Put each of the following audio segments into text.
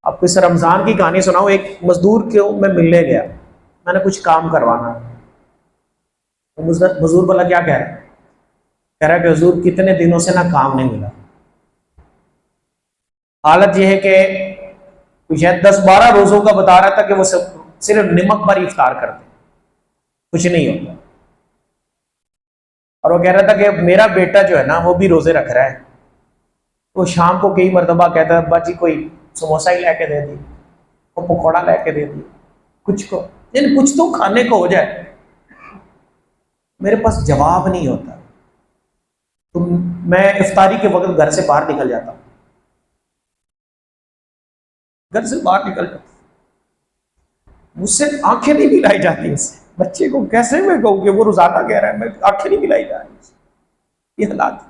आपको इस रमजान की कहानी सुनाऊं। एक मजदूर को मैं मिलने गया, मैंने कुछ काम करवाना। तो मजदूर वाला क्या कह रहा है कि हुजूर कितने दिनों से ना काम नहीं मिला। हालत यह है कि शायद 10-12 रोजों का बता रहा था कि वो सब सिर्फ नमक पर इफ्तार करते, कुछ नहीं होता। और वो कह रहा था कि मेरा बेटा जो है ना वो भी रोजे रख रहा है। वो शाम को कई मरतबा कहता है, अब्बा जी कोई समोसा ही लेके दे दी, वो पकौड़ा लेके दे दी, कुछ को यानी कुछ तो खाने को हो जाए। मेरे पास जवाब नहीं होता। तो मैं इफ्तारी के वक्त घर से बाहर निकल जाता, घर से बाहर निकल जाता, मुझसे आंखें नहीं मिलाई जाती उससे। बच्चे को कैसे मैं कहूँ कि वो रोजाना कह रहा है, मैं आंखें नहीं मिलाई जा रही। ये हालात।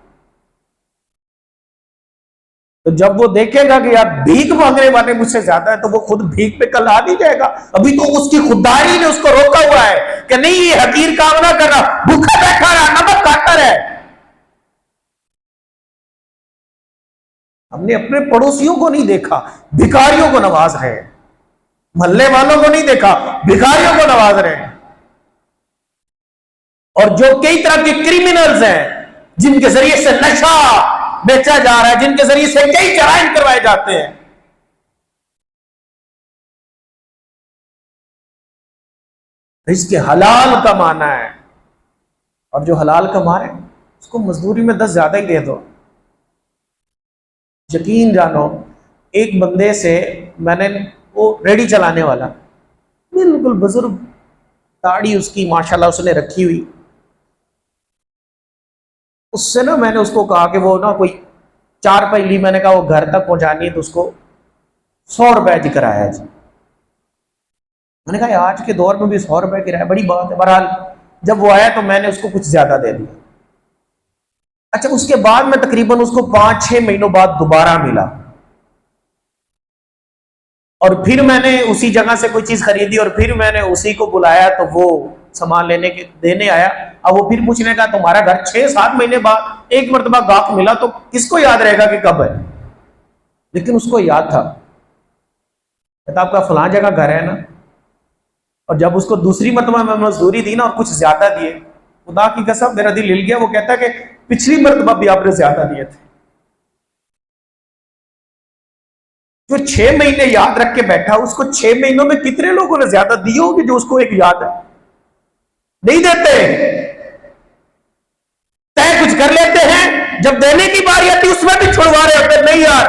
तो जब वो देखेगा कि यार भीख मांगने वाले मुझसे ज्यादा है, तो वो खुद भीख पे कल आ नहीं जाएगा। अभी तो उसकी खुदाई ने उसको रोका हुआ है कि नहीं ये हकीर काम ना करना, भूखा बैठा रहा, नमक खाता रहे। हमने अपने पड़ोसियों को नहीं देखा, भिखारियों को नवाज रहे। मोहल्ले वालों को नहीं देखा, भिखारियों को नवाज रहे हैं। और जो कई तरह के क्रिमिनल्स हैं जिनके जरिए से नशा बेचा जा रहा है, जिनके जरिए से कई जराइम करवाए जाते हैं, इसके हलाल कमाना है। और जो हलाल कमा रहे हैं उसको मजदूरी में 10 ज्यादा ही दे दो। यकीन जानो, एक बंदे से मैंने, वो रेडी चलाने वाला, बिल्कुल बुजुर्ग, दाढ़ी उसकी माशाल्लाह उसने रखी हुई। उससे ना मैंने उसको कहा कि वो ना कोई 4 पहली, मैंने कहा वो घर तक पहुंचानी है तो उसको 100 रुपए की किराया जी। मैंने कहा आज के दौर में भी 100 रुपए किराया बड़ी बात है। बहरहाल जब वो आया तो मैंने उसको कुछ ज्यादा दे दिया। अच्छा, उसके बाद में तकरीबन उसको 5-6 महीनों बाद दोबारा मिला, और फिर मैंने उसी जगह से कोई चीज खरीदी और फिर मैंने उसी को बुलाया तो वो सामान देने आया। अब वो फिर पूछने का तुम्हारा घर 6-7 महीने बाद एक मरतबा गाहक मिला, तो किसको याद रहेगा कि कब है। लेकिन उसको याद था, कहता आपका फलां जगह घर है ना। और जब उसको दूसरी मरतबा मैं मजदूरी दी ना और कुछ ज्यादा दिए, खुदा की कसम मेरा दिल हिल गया। वो कहता कि पिछली मरतबा भी आपने ज्यादा दिए थे। जो 6 महीने याद रख के बैठा, उसको 6 महीनों में कितने लोगों ने ज्यादा दिए होंगे जो उसको एक याद है। नहीं देते, तय कुछ कर लेते हैं, जब देने की बारी आती उसमें भी छुड़वा रहे होते। नहीं यार,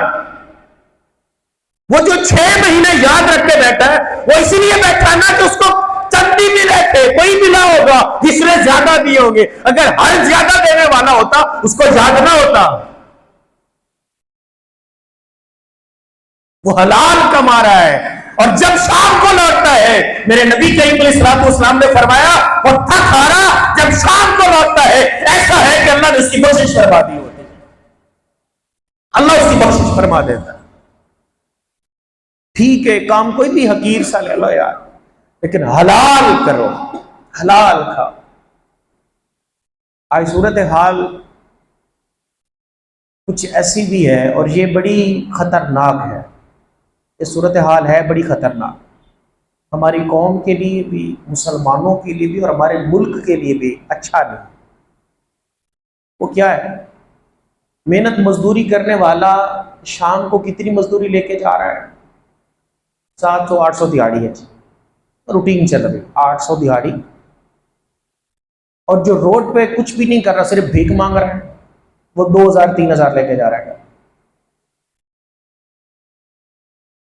वो जो 6 महीने याद रख के बैठा है वो इसलिए बैठा ना कि उसको चंदी मिले थे, कोई मिला होगा जिसने ज्यादा दिए होंगे। अगर हर ज्यादा देने वाला होता उसको याद ना होता। वो हलाल कमा रहा है और जब शाम को लौटता है, मेरे नबी करीम अलैहिस्सलाम ने फरमाया वो थक हारा जब शाम को लौटता है, ऐसा है कि अल्लाह ने उसकी बख्शिश फरमा दी होती है। अल्लाह उसकी बख्शिश फरमा देता है। ठीक है, काम कोई भी हकीर सा ले लो यार, लेकिन हलाल करो, हलाल खाओ। आज सूरत हाल कुछ ऐसी भी है और ये बड़ी खतरनाक है। ये सूरत हाल है बड़ी खतरनाक, हमारी कौम के लिए भी, मुसलमानों के लिए भी और हमारे मुल्क के लिए भी अच्छा नहीं। वो क्या है, मेहनत मजदूरी करने वाला शाम को कितनी मजदूरी लेके जा रहा है, 700-800 दिहाड़ी है, रूटीन चल रही 800 दिहाड़ी। और जो रोड पे कुछ भी नहीं कर रहा, सिर्फ भीख मांग रहा है, वो 2000-3000 लेके जा रहा है।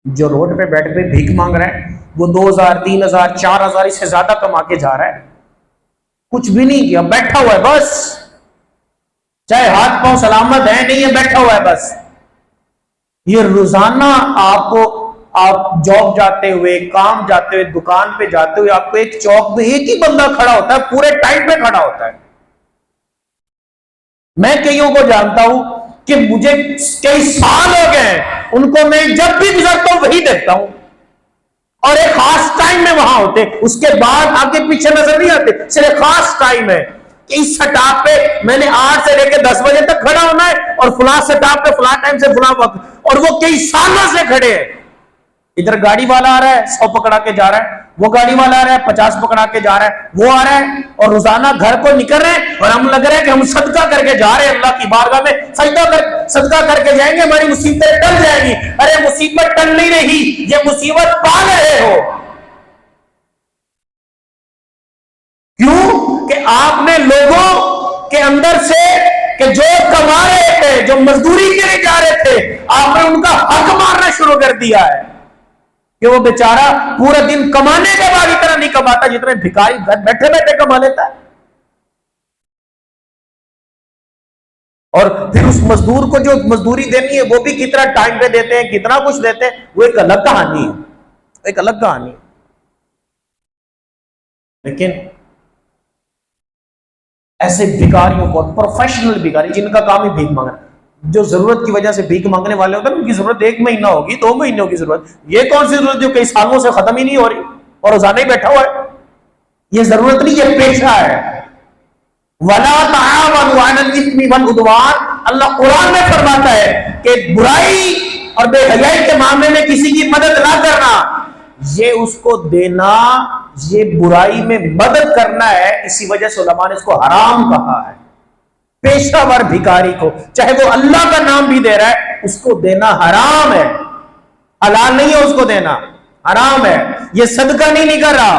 जो रोड पे बैठ के भीख मांग रहा है वो 2000-3000-4000 इससे ज्यादा कमा के जा रहा है। कुछ भी नहीं किया, बैठा हुआ है बस, चाहे हाथ पांव सलामत है नहीं है, बैठा हुआ है बस। ये रोजाना आपको, आप जॉब जाते हुए, काम जाते हुए, दुकान पे जाते हुए, आपको एक चौक में एक ही बंदा खड़ा होता है, पूरे टाइम पे खड़ा होता है। मैं कईयों को जानता हूं कि मुझे कई साल हो गए, उनको मैं जब भी गुजरता हूं वही देखता हूं, और एक खास टाइम में वहां होते, उसके बाद आगे पीछे नजर नहीं आते। सिर्फ खास टाइम है कि इस स्टॉप पे मैंने 8 से लेकर 10 बजे तक खड़ा होना है और फुला स्टॉप पे फुला टाइम से फुला वक्त, और वो कई सालों से खड़े हैं। इधर गाड़ी वाला आ रहा है 100 पकड़ा के जा रहा है, वो गाड़ी वाला आ रहा है 50 पकड़ा के जा रहा है, वो आ रहा है, और रोजाना घर को निकल रहे हैं और हम लग रहा है कि हम सदका करके जा रहे हैं अल्लाह की बारगाह में, सदका करके जाएंगे, हमारी मुसीबतें टल जाएंगी। अरे मुसीबत टल नहीं रही, ये मुसीबत पा रहे हो। क्यों कि आपने लोगों के अंदर से कि जो कमा रहे थे, जो मजदूरी के लिए जा रहे थे, आपने उनका हक मारना शुरू कर दिया है कि वो बेचारा पूरा दिन कमाने के बाद इतना नहीं कमाता जितने भिखारी घर बैठे बैठे कमा लेता है। और फिर उस मजदूर को जो मजदूरी देनी है वो भी कितना टाइम पे देते हैं, कितना कुछ देते हैं, वो एक अलग कहानी है, एक अलग कहानी है। लेकिन ऐसे भिखारियों को, प्रोफेशनल भिखारी जिनका काम ही भीख मांगना, जो जरूरत की वजह से भीख मांगने वाले होते हैं, उनकी जरूरत 1 महीना होगी, 2 महीनों की जरूरत, ये कौन सी जरूरत जो कई सालों से खत्म ही नहीं हो रही और रोजाना ही बैठा हुआ है। ये जरूरत नहीं, ये पेशा है। वला ताअवनु अलल इस्मि वल उद्वान, अल्लाह कुरान में फरमाता है कि बुराई और बेहयाई के मामले में किसी की मदद ना करना, ये उसको देना, ये बुराई में मदद करना है। इसी वजह से उलमा ने इसको हराम कहा है। पेशावर भिखारी को, चाहे वो अल्लाह का नाम भी दे रहा है, उसको देना हराम है, हलाल नहीं है उसको देना, हराम है। ये सदका नहीं कर रहा।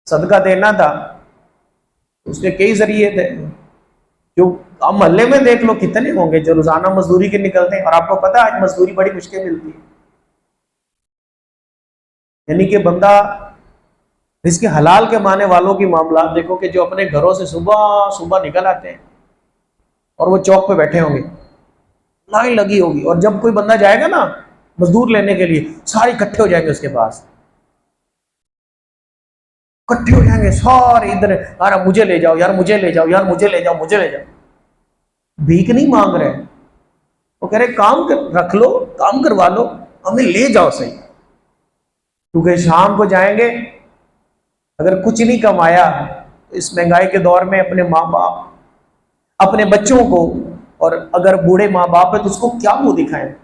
सदका देना था, उसके कई जरिए थे। जो आप मोहल्ले में देख लो कितने होंगे जो रोजाना मजदूरी के निकलते हैं, और आपको पता है आज मजदूरी बड़ी मुश्किल मिलती है। यानी कि बंदा इसके हलाल के माने वालों की मामला देखो कि जो अपने घरों से सुबह सुबह निकल आते हैं और वो चौक पे बैठे होंगे, लाइन लगी होगी, और जब कोई बंदा जाएगा ना मजदूर लेने के लिए, सारे इकट्ठे हो जाएंगे उसके पास, इकट्ठे हो जाएंगे सारे इधर, यार मुझे ले जाओ, यार मुझे ले जाओ, यार मुझे ले जाओ, मुझे ले जाओ। भीख नहीं मांग रहे, वो कह रहे काम रख लो, काम करवा लो, हमें ले जाओ सही। क्योंकि शाम को जाएंगे, अगर कुछ नहीं कमाया तो इस महंगाई के दौर में अपने माँ बाप, अपने बच्चों को, और अगर बूढ़े माँ बाप है तो उसको क्या मुंह दिखाएं।